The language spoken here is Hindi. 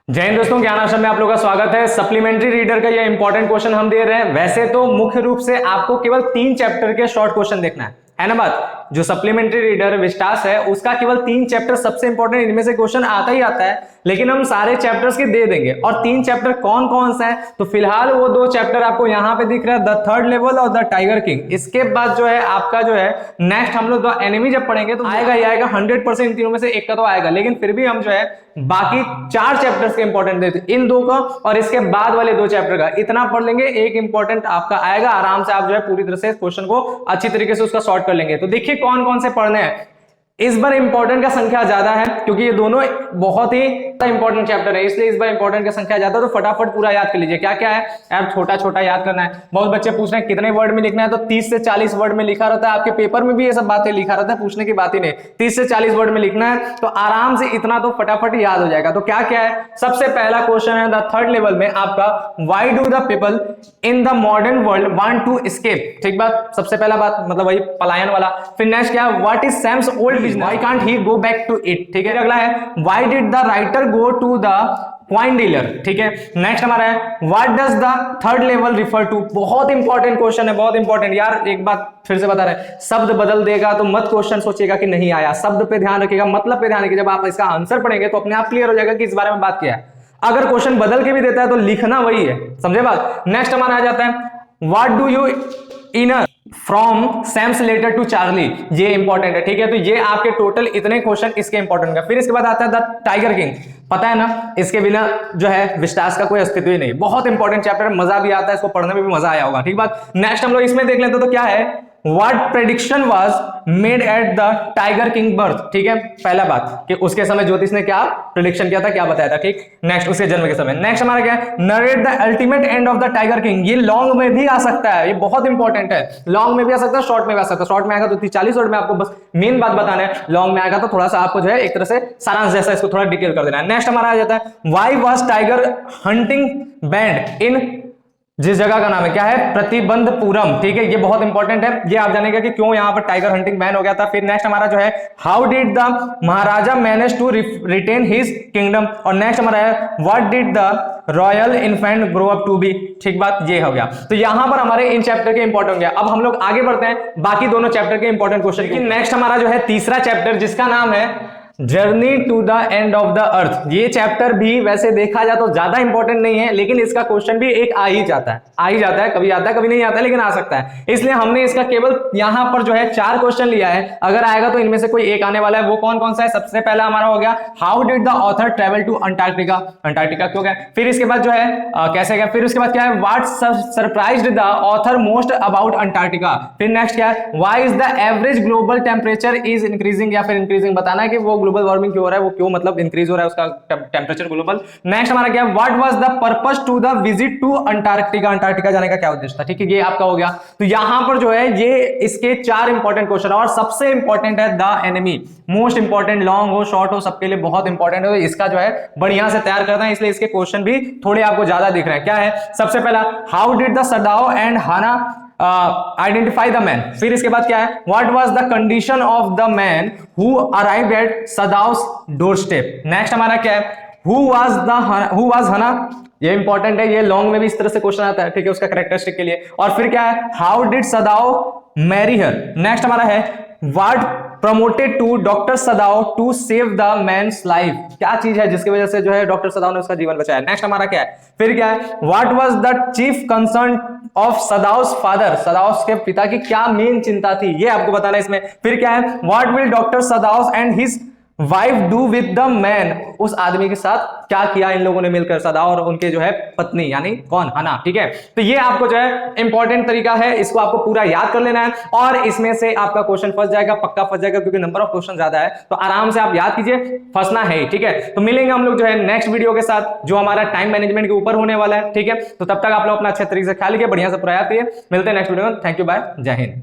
जय हिंद दोस्तों, ज्ञान आश्रम में आप लोगों का स्वागत है। सप्लीमेंट्री रीडर का ये इंपॉर्टेंट क्वेश्चन हम दे रहे हैं। वैसे तो मुख्य रूप से आपको केवल 3 चैप्टर के शॉर्ट क्वेश्चन देखना है ना बात। जो सप्लीमेंट्री रीडर विस्टास है उसका केवल 3 चैप्टर सबसे इंपॉर्टेंट, इनमें से क्वेश्चन आता ही आता है, लेकिन हम सारे चैप्टर्स के दे देंगे। और 3 चैप्टर कौन कौन सा है, तो फिलहाल वो 2 चैप्टर आपको यहाँ पे दिख रहा है, द थर्ड लेवल और द टाइगर किंग। इसके बाद जो है आपका जो है नेक्स्ट हम लोग द एनिमी जब पढ़ेंगे तो आएगा ही आएगा 100%, इन तीनों में से एक का तो आएगा, लेकिन फिर भी हम जो है बाकी 4 चैप्टर्स के इंपॉर्टेंट देते, इन 2 का और इसके बाद वाले 2 चैप्टर का इतना पढ़ लेंगे, एक इंपॉर्टेंट आपका आएगा। आराम से आप जो है पूरी तरह से क्वेश्चन को अच्छी तरीके से उसका सॉर्ट कर लेंगे। तो देखिए कौन कौन से पढ़ने हैं। इस बार इंपॉर्टेंट का संख्या ज्यादा है क्योंकि ये दोनों बहुत ही इंपॉर्टेंट चैप्टर है, इसलिए इस बार इंपॉर्टेंट का संख्या ज्यादा। तो फटाफट पूरा याद कर लीजिए क्या क्या है यार, छोटा छोटा याद करना है। बहुत बच्चे पूछ रहे हैं कितने वर्ड में लिखना है, तो 30 से 40 वर्ड में लिखा रहता है। आपके पेपर में भी ये सब बातें लिखा रहता है, पूछने की बात ही नहीं। 30 से 40 वर्ड में लिखना है, तो आराम से इतना तो फटाफट याद हो जाएगा। तो क्या क्या है, सबसे पहला क्वेश्चन है द थर्ड लेवल में आपका, why do the people in the modern world want to escape. ठीक बात, सबसे पहला बात मतलब वही पलायन वाला। फिर नेक्स्ट क्या है, what is Sam's old business, why can't he go back to it. ठीक है, अगला है why did the writer go to the point dealer. ठीक है, नेक्स्ट हमारा है what does the third level refer to. बहुत इंपॉर्टेंट क्वेश्चन है, बहुत इंपॉर्टेंट यार। एक बात फिर से बता रहे, शब्द बदल देगा तो मत क्वेश्चन सोचिएगा कि नहीं आया। शब्द पे ध्यान रखिएगा, मतलब पे ध्यान रखिएगा। जब आप इसका आंसर पढ़ेंगे तो अपने आप क्लियर हो जाएगा कि इस बारे में बात किया है। अगर क्वेश्चन बदल के भी देता है तो लिखना वही है, समझे बात। नेक्स्ट हमारा आ जाता है what do you infer from Sam's letter to Charlie. ये इंपॉर्टेंट है, ठीक है। तो ये आपके टोटल इतने क्वेश्चन इसके इंपॉर्टेंट है। फिर इसके बाद आता है द टाइगर किंग। पता है ना, इसके बिना जो है विस्टास का कोई अस्तित्व ही नहीं। बहुत इंपॉर्टेंट चैप्टर है, मजा भी आता है, इसको पढ़ने में भी मजा आया होगा। ठीक बात। नेक्स्ट हम लोग इसमें देख लेते तो क्या है, What prediction was made at the Tiger King birth। ठीक है, पहला बात कि उसके समय ज्योतिष ने क्या प्रेडिक्शन किया था, क्या बताया था। ठीक, नेक्स्ट उसके जन्म के समय। नेक्स्ट हमारा क्या है, narrate the ultimate and of the tiger king. ये लॉन्ग में भी आ सकता है, ये बहुत इंपॉर्टेंट है। लॉन्ग में भी आ सकता है, शॉर्ट में भी आ सकता है। शॉर्ट में आएगा तो 30-40 वर्ड में आपको बस मेन बात बताना है। लॉन्ग में आएगा तो थोड़ा सा आपको जो है एक तरह से सारांश जैसा इसको थोड़ा डिटेल कर देना है। नेक्स्ट हमारा आ जाता है why was tiger hunting banned in, जिस जगह का नाम है क्या है, प्रतिबंधपुरम। ठीक है, ये बहुत इंपॉर्टेंट है, ये आप जानेंगे कि क्यों यहां पर टाइगर हंटिंग बैन हो गया था। फिर नेक्स्ट हमारा जो है how did the Maharaja manage to retain his kingdom. और नेक्स्ट हमारा है what did the royal infant grow up to be. ठीक बात, ये हो गया। तो यहां पर हमारे इन चैप्टर के इंपॉर्टेंट हो गया। अब हम लोग आगे बढ़ते हैं बाकी दोनों चैप्टर के इंपॉर्टेंट क्वेश्चन की। नेक्स्ट हमारा जो है तीसरा चैप्टर, जिसका नाम है journey to the end of the earth. ये चैप्टर भी वैसे देखा जाए तो ज्यादा इंपॉर्टेंट नहीं है, लेकिन इसका क्वेश्चन भी एक आ ही जाता है, कभी आता है कभी नहीं आता है, लेकिन आ सकता है। इसलिए हमने इसका केवल यहां पर जो है 4 क्वेश्चन लिया है। अगर आएगा तो इनमें से कोई एक आने वाला है। वो कौन कौन सा है, सबसे पहला हमारा हो गया how did the author travel to Antarctica. Antarctica क्यों गया। फिर इसके बाद जो है कैसे गया। फिर उसके बाद क्या है, what surprised the author most about Antarctica. फिर नेक्स्ट क्या है, why is the average global temperature is increasing, या फिर इंक्रीजिंग बताना है कि वो ग्लोबल वार्मिंग क्यों हो रहा है, वो क्यों मतलब इंक्रीज हो रहा है उसका टेम्परेचर ग्लोबल। नेक्स्ट हमारा क्या है, what was the purpose to the visit to Antarctica. Antarctica जाने का क्या उद्देश्य था। ठीक है, ये आपका हो गया। तो यहां पर जो है ये इसके 4 इंपॉर्टेंट क्वेश्चन, और सबसे इंपॉर्टेंट है the enemy. Most important, long हो शॉर्ट हो सबके लिए बहुत इंपॉर्टेंट है। तो इसका जो है बढ़िया से तैयार करना है, इसलिए इसके क्वेश्चन भी थोड़े आपको ज्यादा दिख रहे हैं। क्या है, सबसे पहला how did the Sadao and Hana identify the man. फिर इसके बाद क्या है, what was the condition of the man who arrived at Sadao's doorstep. Next हमारा क्या है, हु वाज हना। ये इंपॉर्टेंट है, ये लॉन्ग में भी इस तरह से क्वेश्चन आता है। ठीक है, उसका कैरेक्टरिस्टिक के लिए। और फिर क्या है, how did Sadao marry her. Next हमारा है what promoted to doctor Sadao to save the man's life. क्या चीज है जिसकी वजह से जो है डॉक्टर सदाओ ने उसका जीवन बचाया। नेक्स्ट हमारा क्या है, फिर क्या है, what was the chief concern of Sadao's father. Sadao's के पिता की क्या मेन चिंता थी, ये आपको बताना है इसमें। फिर क्या है, what will doctor Sadao and his wife do with the man. उस आदमी के साथ क्या किया इन लोगों ने मिलकर, सदाओ और उनके जो है पत्नी, यानी कौन, हना। ठीक है, तो ये आपको जो है इंपॉर्टेंट तरीका है, इसको आपको पूरा याद कर लेना है। और इसमें से आपका क्वेश्चन फंस जाएगा, पक्का फंस जाएगा, क्योंकि नंबर ऑफ क्वेश्चन ज्यादा है। तो आराम से आप याद कीजिए, फंसना है। ठीक है, तो मिलेंगे हम लोग जो है नेक्स्ट वीडियो के साथ, जो हमारा टाइम मैनेजमेंट के ऊपर होने वाला है। ठीक है, तो तब तक आप लोग अपना अच्छे तरीके से ख्याल लीजिए, बढ़िया से पूरा याद कीजिए। मिलते हैं नेक्स्ट वीडियो में। थैंक यू, बाय, जय हिंद।